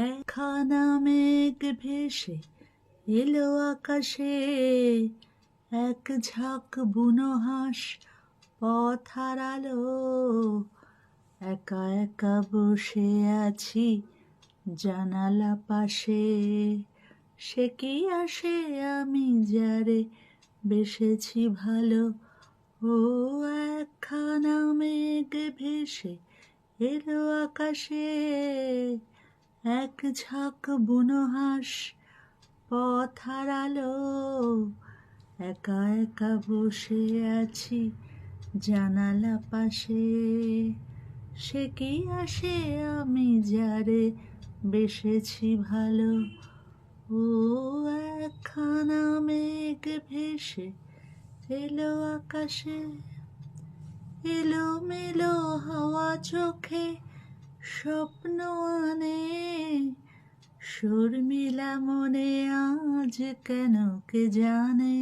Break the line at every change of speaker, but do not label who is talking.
একখানা মেঘ ভেসে এলো আকাশে, এক ঝাঁক বুনো হাঁস পথ হারালো। একা একা বসে আছি জানালা পাশে, সে কি আসে আমি যারে বেসেছি ভালো। ও একখানা মেঘ ভেসে এলো আকাশে, এক ঝাঁক বুনো হাঁস পথ হারালো। একা একা বসে আছি জানালা পাশে, সে কি আসে আমি যারে বেসেছি ভালো। ও একখানা মেঘ ভেসে এলো আকাশে, এলোমেলো হাওয়া চোখে স্বপ্ন আনে, শর্মিলা মনে আজ কেন কে জানে।